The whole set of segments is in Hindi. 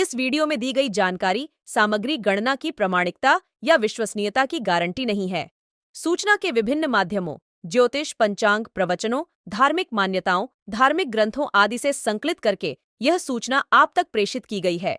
इस वीडियो में दी गई जानकारी सामग्री गणना की प्रामाणिकता या विश्वसनीयता की गारंटी नहीं है। सूचना के विभिन्न माध्यमों ज्योतिष, पंचांग, प्रवचनों, धार्मिक मान्यताओं, धार्मिक ग्रंथों आदि से संकलित करके यह सूचना आप तक प्रेषित की गई है।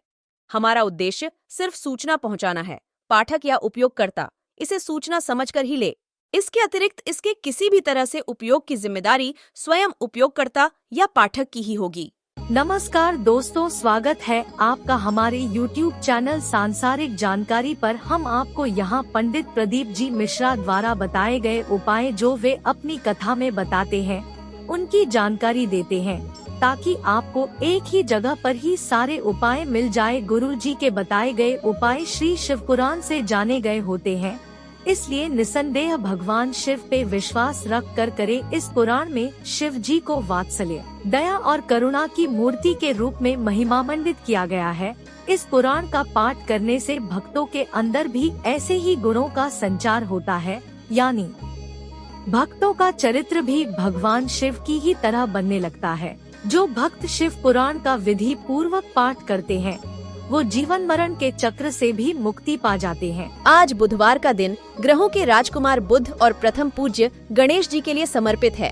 हमारा उद्देश्य सिर्फ सूचना पहुंचाना है। पाठक या उपयोगकर्ता इसे सूचना समझकर ही ले। इसके अतिरिक्त इसके किसी भी तरह से उपयोग की जिम्मेदारी स्वयं उपयोगकर्ता या पाठक की ही होगी। नमस्कार दोस्तों, स्वागत है आपका हमारे YouTube चैनल सांसारिक जानकारी पर। हम आपको यहाँ पंडित प्रदीप जी मिश्रा द्वारा बताए गए उपाय जो वे अपनी कथा में बताते हैं उनकी जानकारी देते हैं, ताकि आपको एक ही जगह पर ही सारे उपाय मिल जाए। गुरु जी के बताए गए उपाय श्री शिव पुराण से जाने गए होते हैं, इसलिए निसंदेह भगवान शिव पे विश्वास रख कर करे। इस पुराण में शिव जी को वात्सल्य, दया और करुणा की मूर्ति के रूप में महिमामंडित किया गया है। इस पुराण का पाठ करने से भक्तों के अंदर भी ऐसे ही गुणों का संचार होता है, यानी भक्तों का चरित्र भी भगवान शिव की ही तरह बनने लगता है। जो भक्त शिव पुराण का विधि पूर्वक पाठ करते हैं वो जीवन मरण के चक्र से भी मुक्ति पा जाते हैं। आज बुधवार का दिन ग्रहों के राजकुमार बुध और प्रथम पूज्य गणेश जी के लिए समर्पित है।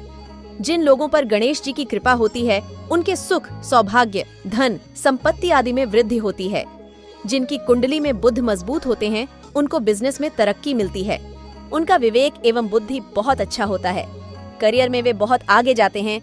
जिन लोगों पर गणेश जी की कृपा होती है उनके सुख, सौभाग्य, धन, संपत्ति आदि में वृद्धि होती है। जिनकी कुंडली में बुध मजबूत होते हैं उनको बिजनेस में तरक्की मिलती है। उनका विवेक एवं बुद्धि बहुत अच्छा होता है। करियर में वे बहुत आगे जाते हैं।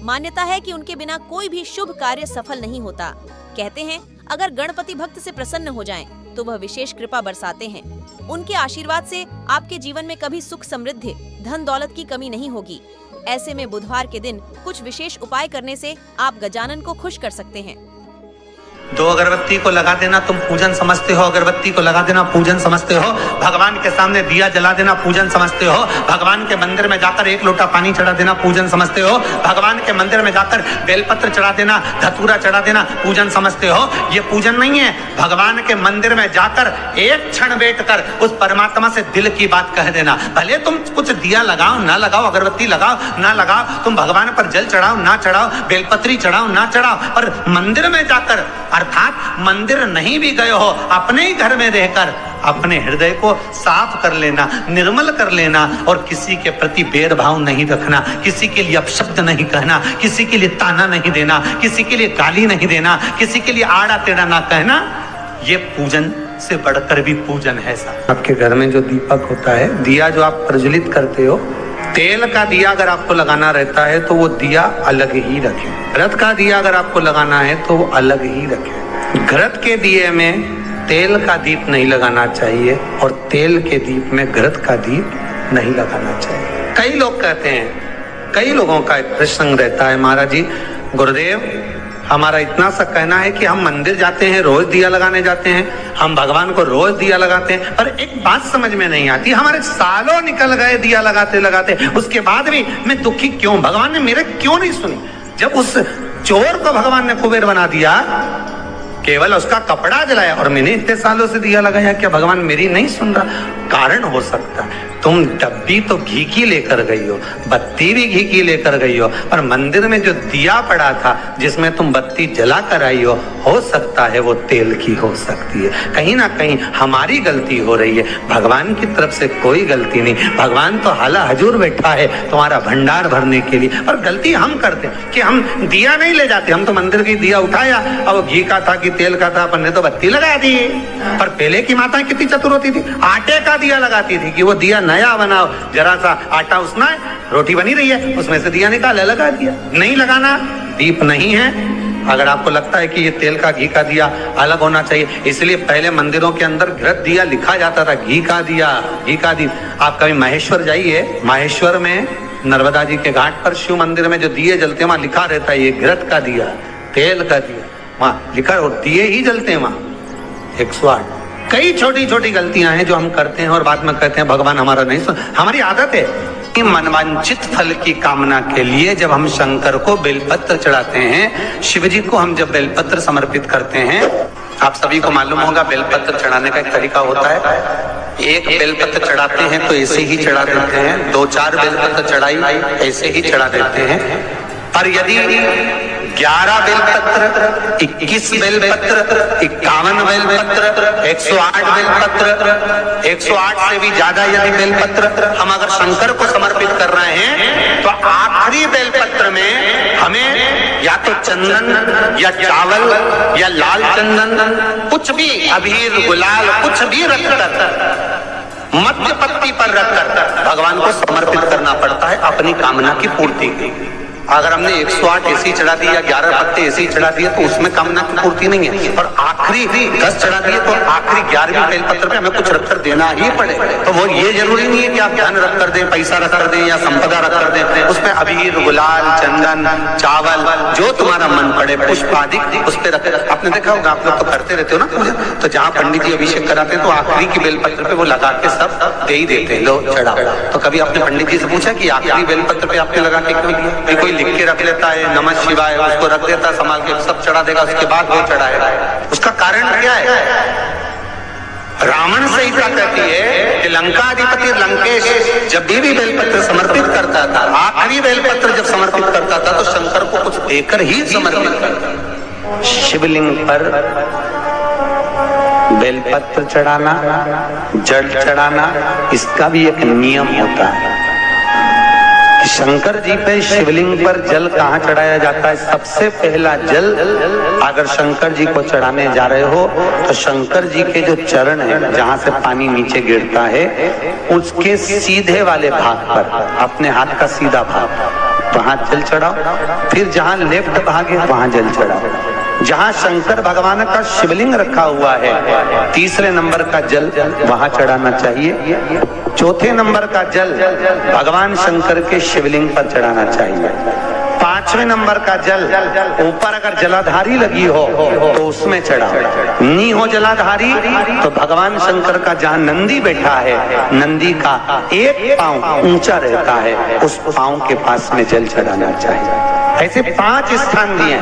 मान्यता है कि उनके बिना कोई भी शुभ कार्य सफल नहीं होता। कहते हैं अगर गणपति भक्त से प्रसन्न हो जाएं, तो वह विशेष कृपा बरसाते हैं। उनके आशीर्वाद से आपके जीवन में कभी सुख, समृद्धि, धन दौलत की कमी नहीं होगी। ऐसे में बुधवार के दिन कुछ विशेष उपाय करने से आप गजानन को खुश कर सकते हैं। 2 अगरबत्ती को लगा देना तुम पूजन समझते हो, अगरबत्ती को लगा देना पूजन समझते हो। भगवान के सामने दिया जला देना पूजन समझते हो। भगवान के मंदिर में जाकर 1 लोटा पानी चढ़ा देना पूजन समझते हो। भगवान के मंदिर में जाकर बेलपत्र चढ़ा देना, धतूरा चढ़ा देना पूजन समझते हो। ये पूजन नहीं है। भगवान के मंदिर में जाकर एक क्षण बैठकर उस परमात्मा से दिल की बात कह देना। भले तुम कुछ दिया लगाओ ना लगाओ, अगरबत्ती लगाओ ना लगाओ, तुम भगवान पर जल चढ़ाओ ना चढ़ाओ, बेलपत्री चढ़ाओ ना चढ़ाओ, पर मंदिर में जाकर, अर्थात मंदिर नहीं भी गए हो, अपने ही घर में रहकर अपने हृदय को साफ कर लेना, निर्मल कर लेना और किसी के प्रति भेदभाव नहीं रखना, किसी के लिए अपशब्द नहीं कहना, किसी के लिए ताना नहीं देना, किसी के लिए गाली नहीं देना, किसी के लिए आड़ा टेढ़ा ना कहना। ये पूजन से बढ़कर भी पूजन है साहब। आपके घर में जो दीपक होता है, दिया जो आप प्रज्वलित करते हो, तेल का दिया अगर आपको लगाना रहता है तो वो दिया अलग ही रखें। घृत का दिया अगर आपको लगाना है तो वो अलग ही रखें। घृत के दिए में तेल का दीप नहीं लगाना चाहिए और तेल के दीप में घृत का दीप नहीं लगाना चाहिए। कई लोग कहते हैं, कई लोगों का एक प्रसंग रहता है, महाराज जी गुरुदेव हमारा इतना सा कहना है कि हम मंदिर जाते हैं, रोज दिया लगाने जाते हैं, हम भगवान को रोज दिया लगाते हैं, पर एक बात समझ में नहीं आती, हमारे सालों निकल गए दिया लगाते लगाते, उसके बाद भी मैं दुखी क्यों, भगवान ने मेरे क्यों नहीं सुनी। जब उस चोर को भगवान ने कुबेर बना दिया, केवल उसका कपड़ा जलाया और मैंने इतने सालों से दिया लगाया, क्या भगवान मेरी नहीं सुन रहा? कारण हो सकता है तुम डब्बी तो घी की लेकर गई हो, बत्ती भी घी की लेकर गई हो, पर मंदिर में जो दिया पड़ा था जिसमें तुम बत्ती जला कर आई हो सकता है वो तेल की हो सकती है। कहीं ना कहीं हमारी गलती हो रही है, भगवान की तरफ से कोई गलती नहीं। भगवान तो हाला हजूर बैठा है तुम्हारा भंडार भरने के लिए, पर गलती हम करते हैं कि हम दिया नहीं ले जाते। हम तो मंदिर की दिया उठाया, अब घी का था कि तेल का था, अपन ने तो बत्ती लगा दी। पर पहले की माताएं कितनी चतुर होती थी, आटे का दिया लगाती थी कि वो दिया नया बनाओ, जरा सा आटा उसना है, रोटी बनी रही है, उसमें से दिया निकाला लगा दिया। नहीं लगाना, दीप नहीं है। अगर आपको लगता है कि ये तेल का घी का दिया अलग होना चाहिए, इसलिए पहले मंदिरों के अंदर घृत दिया लिखा जाता था, घी का दिया, घी का दिया। आप कभी महेश्वर जाइए, महेश्वर में नर्मदा जी के घाट पर शिव मंदिर में जो दिए जलते हैं वहां लिखा रहता है ये घृत का दिया, तेल का दिया, वहां लिखा और दिए ही जलते हैं वहां 108। कई छोटी छोटी गलतियां हैं जो हम करते हैं और बाद में कहते हैं भगवान हमारा नहीं सुन। हमारी आदत है कि मनवांचित फल की कामना के लिए जब हम शंकर को बेलपत्र चढ़ाते हैं, शिव जी को हम जब बेलपत्र समर्पित करते हैं, आप सभी को मालूम होगा बेलपत्र चढ़ाने का एक तरीका होता है। एक बेलपत्र चढ़ाते हैं तो ऐसे ही चढ़ा देते हैं, 2-4 बेलपत्र चढ़ाई ऐसे ही चढ़ा देते हैं, और यदि 11 बेलपत्र, 21 बेलपत्र, 51 बेलपत्र, 108 बेलपत्र, 108 से भी ज्यादा यदि बेलपत्र हम अगर शंकर को समर्पित कर रहे हैं तो आखिरी बेलपत्र में हमें या तो चंदन या चावल या लाल चंदन, कुछ भी अबीर गुलाल कुछ भी रखकर मध्य पत्ती पर रखकर भगवान को समर्पित करना पड़ता है अपनी कामना की पूर्ति के। अगर हमने 108 ऐसी चढ़ा दिया, 11 पत्ते ऐसी चढ़ा दिए तो उसमें कामना की पूर्ति नहीं है, और आखिरी 10 चढ़ा दिए तो आखिरी 11वें बेलपत्र पे हमें कुछ रखकर देना ही पड़े। तो वो ये जरूरी नहीं है कि आप धन रख कर दें, पैसा रख कर दें या संपदा रख कर दें, उसमें अबीर गुलाल चंदन चावल जो तुम्हारा मन पड़े पुष्प आदि उस पर रख। आपने देखा होगा, आप लोग तो करते रहते हो ना पूजा, तो जहाँ पंडित जी अभिषेक कराते हैं तो आखिरी की बेलपत्र पे वो लगा के सब दे ही देते हैं, लो चढ़ा। तो कभी आपने पंडित जी से पूछा कि आखिरी बेलपत्र पे आपने लगा के क्यों दिया? कोई लिख के रख लेता है नमः शिवाय, उसको रख देता है संभाल के, सब चढ़ा देगा, उसके बाद वो चढ़ाएगा। उसका कारण क्या है? रावण संहिता कहती है कि लंकाधिपति लंकेश जब भी बेलपत्र समर्पित करता था, आखिरी बेलपत्र जब समर्पित करता था तो शंकर को कुछ देकर ही समर्पित करता। शिवलिंग पर बेलपत्र चढ़ाना, जल चढ़ाना, इसका भी एक नियम होता है। शंकर जी पे शिवलिंग पर जल कहाँ चढ़ाया जाता है? सबसे पहला जल अगर शंकर जी को चढ़ाने जा रहे हो तो शंकर जी के जो चरण है जहाँ से पानी नीचे गिरता है उसके सीधे वाले भाग पर, अपने हाथ का सीधा भाग, वहां जल चढ़ाओ। फिर जहाँ लेफ्ट भाग है वहां जल चढ़ाओ। जहाँ शंकर भगवान का शिवलिंग रखा हुआ है तीसरे नंबर का जल वहां चढ़ाना चाहिए। चौथे नंबर का जल भगवान शंकर के शिवलिंग पर चढ़ाना चाहिए। पांचवें नंबर का जल ऊपर अगर जलाधारी लगी हो तो उसमें चढ़ाओ। नी हो जलाधारी तो भगवान शंकर का जहाँ नंदी बैठा है, नंदी का एक पांव ऊंचा रहता है, उस पांव के पास में जल चढ़ाना चाहिए। ऐसे 5 स्थान दिए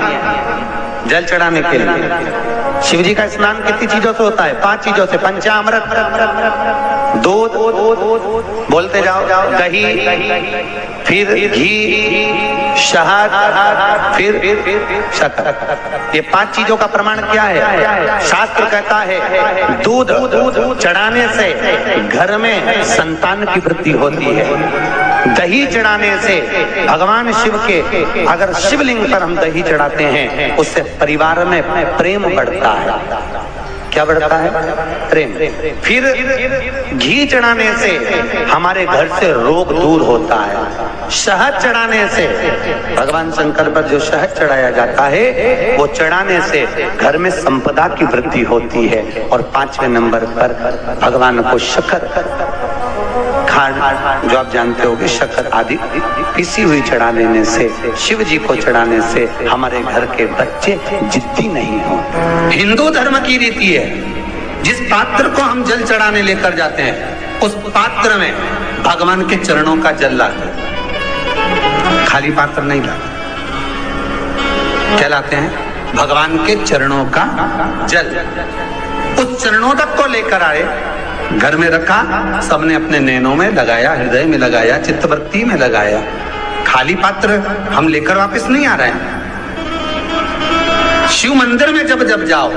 जल चढ़ाने के लिए। शिव जी का स्नान कितनी चीजों से होता है? 5 चीजों से। पंचामृत, दूध, बोलते जाओ, दही, फिर घी, शहद, फिर शक्कर। ये 5 चीजों का प्रमाण क्या है? शास्त्र कहता है दूध चढ़ाने से घर में संतान की वृद्धि होती है। दही चढ़ाने से भगवान शिव के, अगर शिवलिंग पर हम दही चढ़ाते हैं उससे परिवार में प्रेम बढ़ता है। क्या बढ़ता है? प्रेम। फिर घी चढ़ाने से हमारे घर से रोग दूर होता है। शहद चढ़ाने से, भगवान शंकर पर जो शहद चढ़ाया जाता है वो चढ़ाने से घर में संपदा की वृद्धि होती है। और 5वें नंबर पर भगवान को शक्कर, खांड जो आप जानते होंगे, शक्कर आदि पिसी हुई चढ़ा देने से, शिव जी को चढ़ाने से हमारे घर के बच्चे जिद्दी नहीं होते। हिंदू धर्म की रीति है, जिस पात्र को हम जल चढ़ाने लेकर जाते हैं उस पात्र में भगवान के चरणों का जल लाते हैं, खाली पात्र नहीं लाते। क्या लाते हैं? भगवान के चरणों का जल। उस चरणोदक को लेकर आए, घर में रखा, सबने अपने नैनों में लगाया, हृदय में लगाया, चित्तवृत्ति में लगाया। खाली पात्र हम लेकर वापस नहीं आ रहे हैं। शिव मंदिर में जब जब जाओ,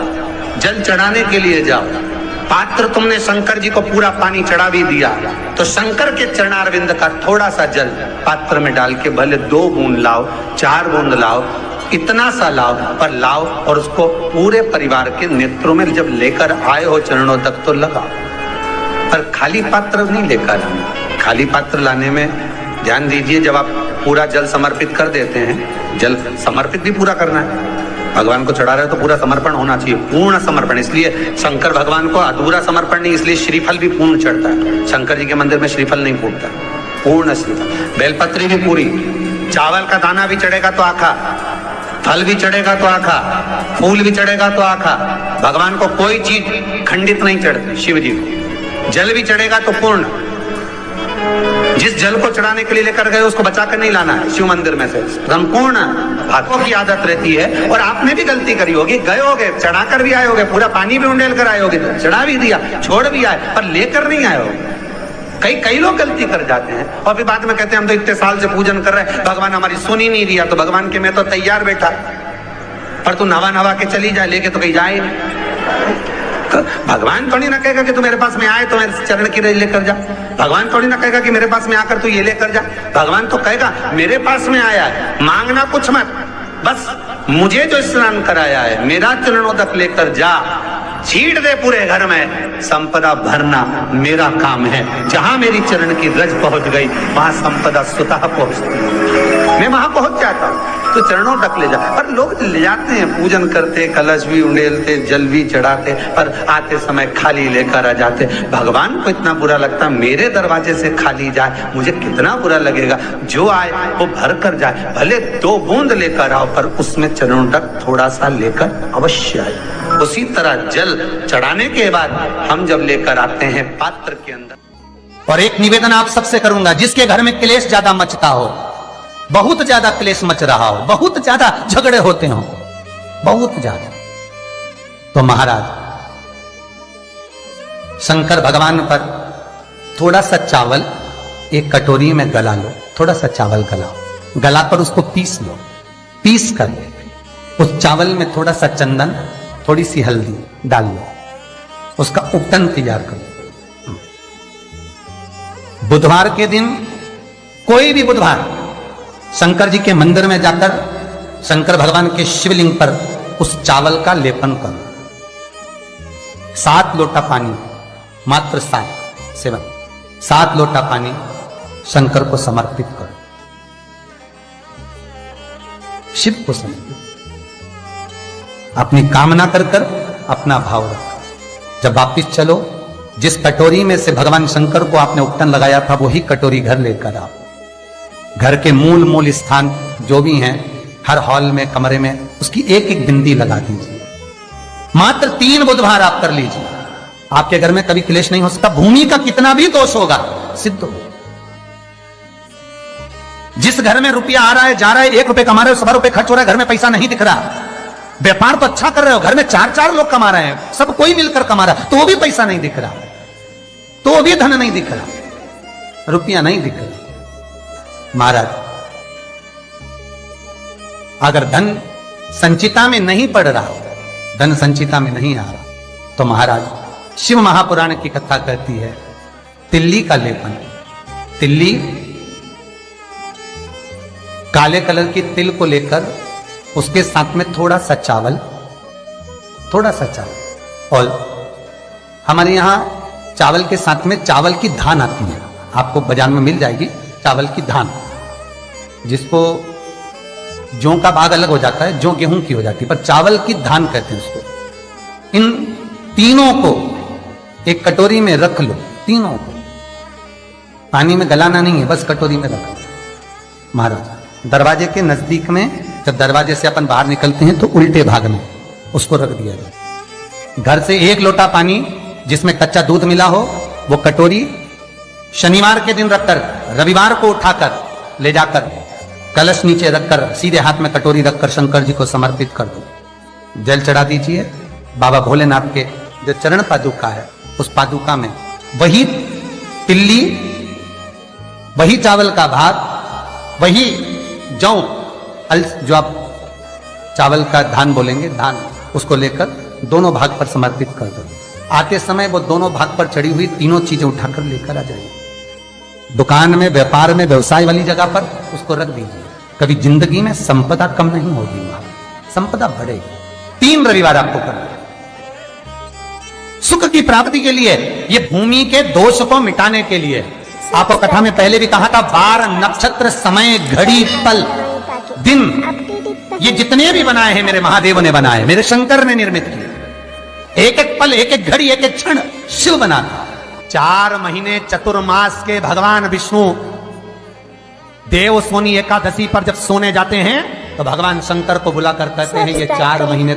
जल चढ़ाने के लिए जाओ, पात्र तुमने शंकर जी को पूरा पानी चढ़ा भी दिया तो शंकर के चरणारविंद का थोड़ा सा जल पात्र में डाल के भले 2 बूंद लाओ, 4 बूंद लाओ, इतना सा लाओ, पर लाओ और उसको पूरे परिवार के नेत्रों में जब लेकर आए हो चरणों तक तो लगाओ। पर खाली पात्र नहीं लेकर आना। खाली पात्र लाने में ध्यान दीजिए, जब आप पूरा जल समर्पित कर देते हैं, जल समर्पित भी पूरा करना है। भगवान को चढ़ा रहे हो तो पूरा समर्पण होना चाहिए, पूर्ण समर्पण। इसलिए शंकर भगवान को अधूरा समर्पण नहीं, इसलिए श्रीफल भी पूर्ण चढ़ता है। शंकर जी के मंदिर में श्रीफल नहीं फूटता, पूर्ण श्रीफल। बेलपत्री भी पूरी, चावल का दाना भी चढ़ेगा तो आखा, फल भी चढ़ेगा तो आखा, फूल भी चढ़ेगा तो आखा। भगवान को कोई चीज खंडित नहीं चढ़ती, शिव जी को। जल भी चढ़ेगा तो पूर्ण। जिस जल को चढ़ाने के लिए लेकर गए उसको बचा कर नहीं लाना है शिव मंदिर में से, संपूर्ण। भक्तों की आदत रहती है, और आपने भी गलती करी होगी, गए होगे, चढ़ा कर भी आए होगे, पूरा पानी भी उंडेल कर आए होगे, चढ़ा भी दिया, छोड़ भी आए, पर लेकर नहीं आए होगे। कई लोग गलती कर जाते हैं और फिर बाद में कहते हैं हम तो इतने साल से पूजन कर रहे हैं, भगवान हमारी सुन ही नहीं दिया। तो भगवान के मैं तो तैयार बैठा, पर तू नवा के चली जाए, लेके तो कहीं जाए। तो भगवान थोड़ी ना कहेगा कि तू मेरे पास में आए तो मेरे चरण की रज लेकर जा। भगवान थोड़ी ना कहेगा कि मेरे पास में आकर तू ये लेकर जा। भगवान तो कहेगा मेरे पास में आया है, मांगना कुछ मत, बस मुझे जो स्नान कराया है मेरा चरणोदक लेकर जा, छीट दे पूरे घर में, संपदा भरना मेरा काम है। जहां मेरी चरण की रज पहुंच गई वहां संपदा स्वतः पहुंचती है, मैं वहां पहुंच जाता हूं। तो चरणों तक ले जा। पर लोग ले जाते हैं, पूजन करते, कलश भी उंडेलते, जल भी चढ़ाते, पर आते समय खाली लेकर आ जाते। भगवान को इतना बुरा लगता, मेरे दरवाजे से खाली जाए मुझे कितना बुरा लगेगा। जो आए वो भर कर जाए, भले 2 बूंद लेकर आओ, पर उसमें चरणों तक थोड़ा सा लेकर अवश्य आए। उसी तरह जल चढ़ाने के बाद हम जब लेकर आते हैं पात्र के अंदर। और एक निवेदन आप सबसे करूंगा, जिसके घर में क्लेश ज्यादा मचता हो, बहुत ज्यादा क्लेश मच रहा हो, बहुत ज्यादा झगड़े होते हो, बहुत ज्यादा, तो महाराज शंकर भगवान पर थोड़ा सा चावल एक कटोरी में गला लो, थोड़ा सा चावल गलाओ, गलाकर उसको पीस लो, पीस कर उस चावल में थोड़ा सा चंदन, थोड़ी सी हल्दी डाल लो, उसका उपटन तैयार करो। बुधवार के दिन, कोई भी बुधवार, शंकर जी के मंदिर में जाकर शंकर भगवान के शिवलिंग पर उस चावल का लेपन करो। 7 लोटा पानी, मात्र 7 लोटा पानी शंकर को समर्पित करो, शिव को समर्पित। अपनी कामना कर अपना भाव रखो। जब वापिस चलो, जिस कटोरी में से भगवान शंकर को आपने उपटन लगाया था वही कटोरी घर लेकर आओ। घर के मूल स्थान जो भी हैं, हर हॉल में, कमरे में उसकी एक बिंदी लगा दीजिए। मात्र 3 बुधवार आप कर लीजिए, आपके घर में कभी क्लेश नहीं हो सकता। भूमि का कितना भी दोष होगा सिद्ध हो। जिस घर में रुपया आ रहा है, जा रहा है, 1 रुपए कमा रहे हो, 100 रुपए खर्च हो रहा है, घर में पैसा नहीं दिख रहा। व्यापार तो अच्छा कर रहे हो, घर में 4 लोग कमा रहे हैं, सब कोई मिलकर कमा रहा है, तो भी पैसा नहीं दिख रहा, तो भी धन नहीं दिख रहा, रुपया नहीं दिख रहा। महाराज, अगर धन संचिता में नहीं पड़ रहा, धन संचिता में नहीं आ रहा, तो महाराज शिव महापुराण की कथा कहती है तिल्ली का लेपन। तिल्ली, काले कलर की तिल को लेकर उसके साथ में थोड़ा सा चावल, और हमारे यहां चावल के साथ में चावल की धान आती है, आपको बाजार में मिल जाएगी चावल की धान, जिसको जौ का भाग अलग हो जाता है, जौ गेहूं की हो जाती है, पर चावल की धान कहते हैं उसको। इन तीनों को एक कटोरी में रख लो, तीनों को पानी में गलाना नहीं है, बस कटोरी में रख लो। महाराज, दरवाजे के नजदीक में, जब दरवाजे से अपन बाहर निकलते हैं तो उल्टे भाग में उसको रख दिया जाए। घर से 1 लोटा पानी जिसमें कच्चा दूध मिला हो, वो कटोरी शनिवार के दिन रखकर, रविवार को उठाकर ले जाकर कलश नीचे रखकर, सीधे हाथ में कटोरी रखकर शंकर जी को समर्पित कर दो। जल चढ़ा दीजिए। बाबा भोलेनाथ के जो चरण पादुका है, उस पादुका में वही तिल्ली, वही चावल का भाग, वही जौ, जो आप चावल का धान बोलेंगे, धान, उसको लेकर दोनों भाग पर समर्पित कर दो। आते समय वो दोनों भाग पर चढ़ी हुई तीनों चीजें उठाकर लेकर आ जाइए। दुकान में, व्यापार में, व्यवसाय वाली जगह पर उसको रख दीजिए। कभी जिंदगी में संपदा कम नहीं होगी, संपदा बढ़ेगी। 3 रविवार आपको करना है सुख की प्राप्ति के लिए, ये भूमि के दोष को मिटाने के लिए। आपको कथा में पहले भी कहा था, वार, नक्षत्र, समय, घड़ी, पल, दिन, ये जितने भी बनाए हैं मेरे महादेव ने बनाए, मेरे शंकर ने निर्मित किए। एक एक पल, एक एक घड़ी, एक एक क्षण शिव बनाता। 4 महीने चतुर्मास के भगवान विष्णु देव सोनी एकादशी पर जब सोने जाते हैं तो भगवान शंकर को बुलाकर कहते हैं, ये 4 महीने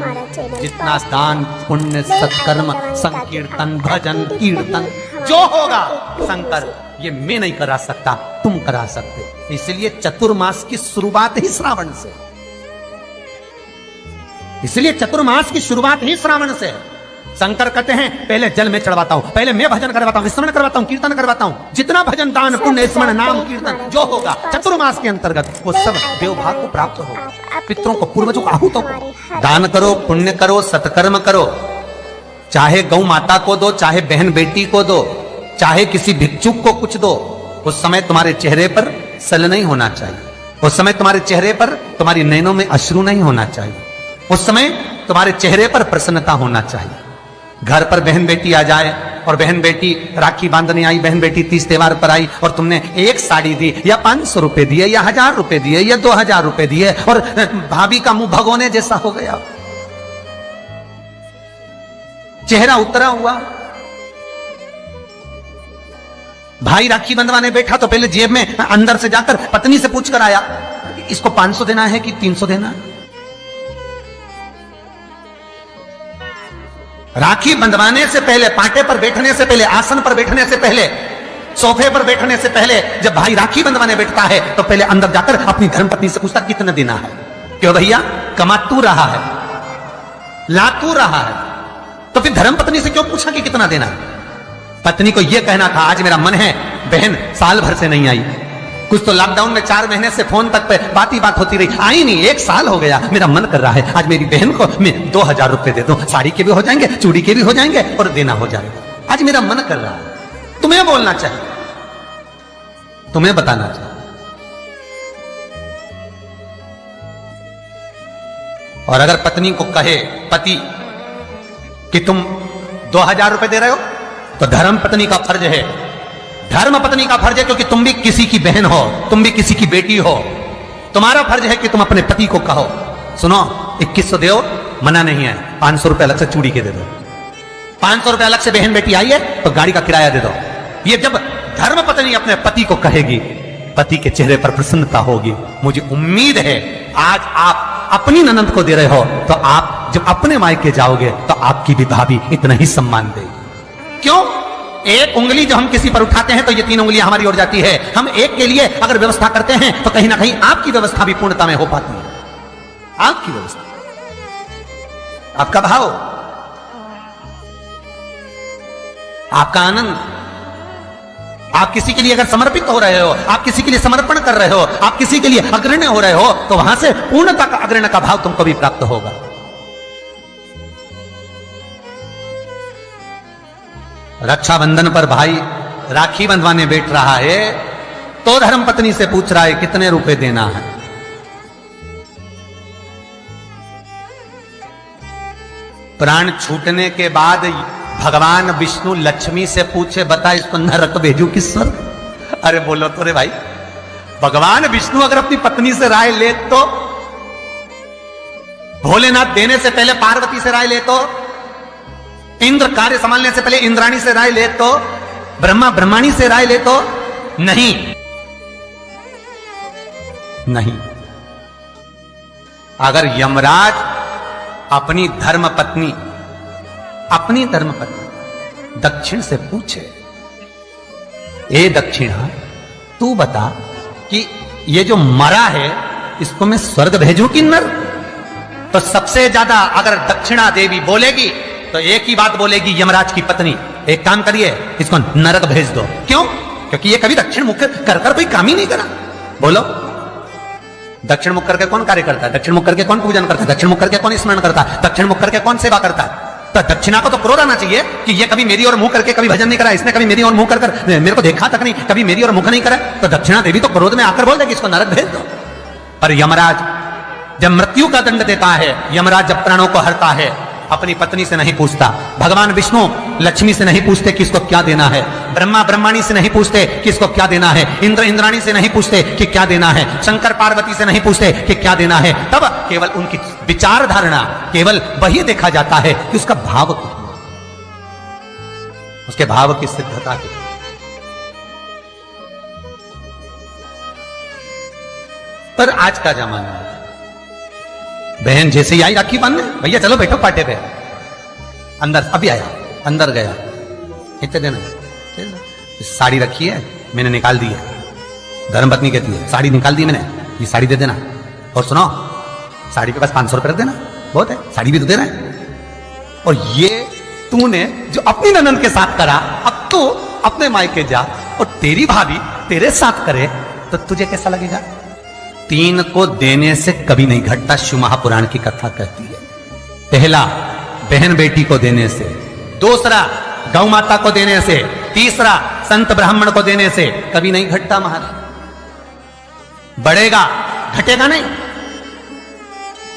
जितना दान, पुण्य, सत्कर्म, संकीर्तन, भजन, कीर्तन जो होगा शंकर, ये मैं नहीं करा सकता, तुम करा सकते। इसलिए चतुर्मास की शुरुआत ही श्रावण से, इसलिए चतुर्मास की शुरुआत ही श्रावण से। शंकर कहते हैं पहले जल में चढ़वाता हूं, पहले मैं भजन करवाता हूं, स्मरण करवाता हूं, कीर्तन करवाता हूं। जितना भजन दान पुण्य स्मरण नाम कीर्तन जो होगा चतुर्मास के अंतर्गत वो सब देवभाग को प्राप्त होगा। पितरों को पूर्वजों को आहूत हो। दान करो, पुण्य करो, सत्कर्म करो, चाहे गौ माता को दो, चाहे बहन बेटी को दो, चाहे किसी भिक्षुक को कुछ दो। उस समय तुम्हारे चेहरे पर सल नहीं होना चाहिए, उस समय तुम्हारे चेहरे पर, तुम्हारी नैनों में अश्रु नहीं होना चाहिए, उस समय तुम्हारे चेहरे पर प्रसन्नता होना चाहिए। घर पर बहन बेटी आ जाए और बहन बेटी राखी बांधने आई, बहन बेटी तीज त्योहार पर आई और तुमने एक साड़ी दी या 500 रुपए दिए या 1000 रुपए दिए या 2000 रुपए दिए और भाभी का मुंह भगोने जैसा हो गया, चेहरा उतरा हुआ। भाई राखी बंधवाने बैठा तो पहले जेब में अंदर से जाकर पत्नी से पूछ कर आया, इसको 500 देना है कि 300 देना है? राखी बंधवाने से पहले, पाटे पर बैठने से पहले, आसन पर बैठने से पहले, सोफे पर बैठने से पहले, जब भाई राखी बंधवाने बैठता है तो पहले अंदर जाकर अपनी धर्मपत्नी से पूछता कितना देना है। क्यों भैया, कमा तू रहा है, ला तू रहा है, तो फिर धर्मपत्नी से क्यों पूछा कि कितना देना है? पत्नी को यह कहना था आज मेरा मन है, बहन साल भर से नहीं आई, कुछ तो लॉकडाउन में 4 महीने से फोन तक पे बात ही बात होती रही, आई नहीं, 1 साल हो गया, मेरा मन कर रहा है आज मेरी बहन को मैं 2000 रुपए दे दूं, साड़ी के भी हो जाएंगे, चूड़ी के भी हो जाएंगे और देना हो जाएगा, आज मेरा मन कर रहा है। तुम्हें बोलना चाहिए, तुम्हें बताना चाहिए। और अगर पत्नी को कहे पति कि तुम 2000 रुपए दे रहे हो तो धर्म पत्नी का फर्ज है, धर्म पत्नी का फर्ज है, क्योंकि तुम भी किसी की बहन हो, तुम भी किसी की बेटी हो, तुम्हारा फर्ज है कि तुम अपने पति को कहो सुनो 2100 दो, मना नहीं है, 500 रुपए अलग से चूड़ी के दे दो, 500 रुपए अलग से बहन बेटी आई है तो गाड़ी का किराया दे दो। ये जब धर्म पत्नी अपने पति को कहेगी, पति के चेहरे पर प्रसन्नता होगी। मुझे उम्मीद है आज आप अपनी ननंद को दे रहे हो तो आप जब अपने मायके जाओगे तो आपकी भी भाभी इतना ही सम्मान देगी। क्यों? एक उंगली जो हम किसी पर उठाते हैं तो ये 3 उंगलियां हमारी ओर जाती है। हम एक के लिए अगर व्यवस्था करते हैं तो कहीं ना कहीं आपकी व्यवस्था भी पूर्णता में हो पाती है। आपकी व्यवस्था, आपका भाव, आपका आनंद, आप किसी के लिए अगर समर्पित हो रहे हो, आप किसी के लिए समर्पण कर रहे हो, आप किसी के लिए अग्रण्य हो रहे हो तो वहां से पूर्णता का अग्रण्य का भाव तुमको भी प्राप्त होगा। रक्षाबंधन पर भाई राखी बंधवाने बैठ रहा है तो धर्म पत्नी से पूछ रहा है कितने रुपए देना है। प्राण छूटने के बाद भगवान विष्णु लक्ष्मी से पूछे बता इसको नरक भेजू कि स्वर्ग? अरे बोलो तो रे भाई, भगवान विष्णु अगर अपनी पत्नी से राय ले तो, भोलेनाथ देने से पहले पार्वती से राय ले तो, इंद्र कार्य संभालने से पहले इंद्राणी से राय ले तो, ब्रह्मा ब्रह्माणी से राय ले तो, नहीं नहीं। अगर यमराज अपनी धर्मपत्नी दक्षिण से पूछे, ए दक्षिणा तू बता कि ये जो मरा है इसको मैं स्वर्ग भेजूं कि नरक? तो सबसे ज्यादा अगर दक्षिणा देवी बोलेगी तो एक ही बात बोलेगी यमराज की पत्नी, एक काम करिए इसको नरक भेज दो। क्यों? क्योंकि ये कभी दक्षिण मुख कर कोई काम ही नहीं करा। बोलो, दक्षिण मुख करके कौन कार्य करता है? दक्षिण मुख करके कौन पूजन करता है? दक्षिण मुख करके कौन स्मरण करता है? दक्षिण मुख करके कौन सेवा करता है? तो दक्षिणा को तो क्रोध आना चाहिए कि ये कभी मेरी ओर मुंह करके कभी भजन नहीं करा, इसने कभी मेरी ओर मुंह कर मेरे को देखा तक नहीं, कभी मेरी ओर मुख नहीं करा। तो दक्षिणा देवी तो क्रोध में आकर बोल देगी इसको नरक भेज दो। पर यमराज जब मृत्यु का दंड देता है, यमराज जब प्राणों को हरता है, अपनी पत्नी से नहीं पूछता, भगवान विष्णु लक्ष्मी से नहीं पूछते कि इसको क्या देना है, ब्रह्मा ब्रह्माणी से नहीं पूछते कि इसको क्या देना है, इंद्र इंद्राणी से नहीं पूछते कि क्या देना है, शंकर पार्वती से नहीं पूछते कि क्या देना है। तब केवल उनकी विचार धारणा, केवल वही देखा जाता है कि उसका भाव कितना, उसके भाव की सिद्धता कितनी। पर आज का जमाना है, बहन जैसे ही आई राखी बांधने, भैया चलो बैठो पाटे पे, अंदर अभी आया, अंदर गया, इतने दिन साड़ी रखी है मैंने निकाल दी है, धर्मपत्नी कहती है साड़ी निकाल दी मैंने, ये साड़ी दे देना, और सुनो साड़ी के पास 500 रुपए रख देना, बहुत है, साड़ी भी तो देना है। और ये तूने जो अपनी ननद के साथ करा, अब तू अपने मायके जा और तेरी भाभी तेरे साथ करे तो तुझे कैसा लगेगा? 3 को देने से कभी नहीं घटता, शिव महापुराण की कथा कहती है। पहला, बहन बेटी को देने से। दूसरा, गौ माता को देने से। तीसरा, संत ब्राह्मण को देने से कभी नहीं घटता महाराज। बढ़ेगा, घटेगा नहीं।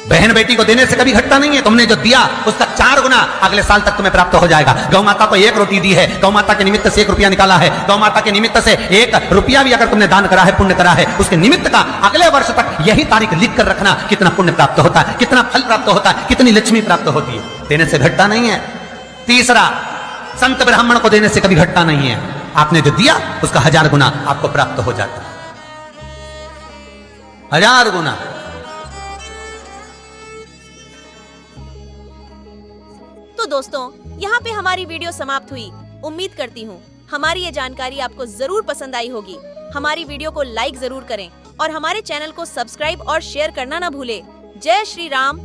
बहन बेटी को देने से कभी घटता नहीं है। तुमने जो दिया उसका 4 गुना अगले साल तक तुम्हें प्राप्त हो जाएगा। गौ माता को 1 रोटी दी है, गौ माता के निमित्त से 1 रुपया निकाला है, गौ माता के निमित्त से 1 रुपया भी अगर तुमने दान करा है, पुण्य करा है, उसके निमित्त का अगले वर्ष तक यही तारीख लिख कर रखना, कितना पुण्य प्राप्त होता है, कितना फल प्राप्त होता है, कितनी लक्ष्मी प्राप्त होती है। देने से घटता नहीं है। तीसरा, संत ब्राह्मण को देने से कभी घटता नहीं है। आपने जो दिया उसका 1000 गुना आपको प्राप्त हो जाता है, 1000 गुना। तो दोस्तों, यहाँ पे हमारी वीडियो समाप्त हुई। उम्मीद करती हूँ हमारी ये जानकारी आपको जरूर पसंद आई होगी। हमारी वीडियो को लाइक जरूर करें और हमारे चैनल को सब्सक्राइब और शेयर करना ना भूले। जय श्री राम,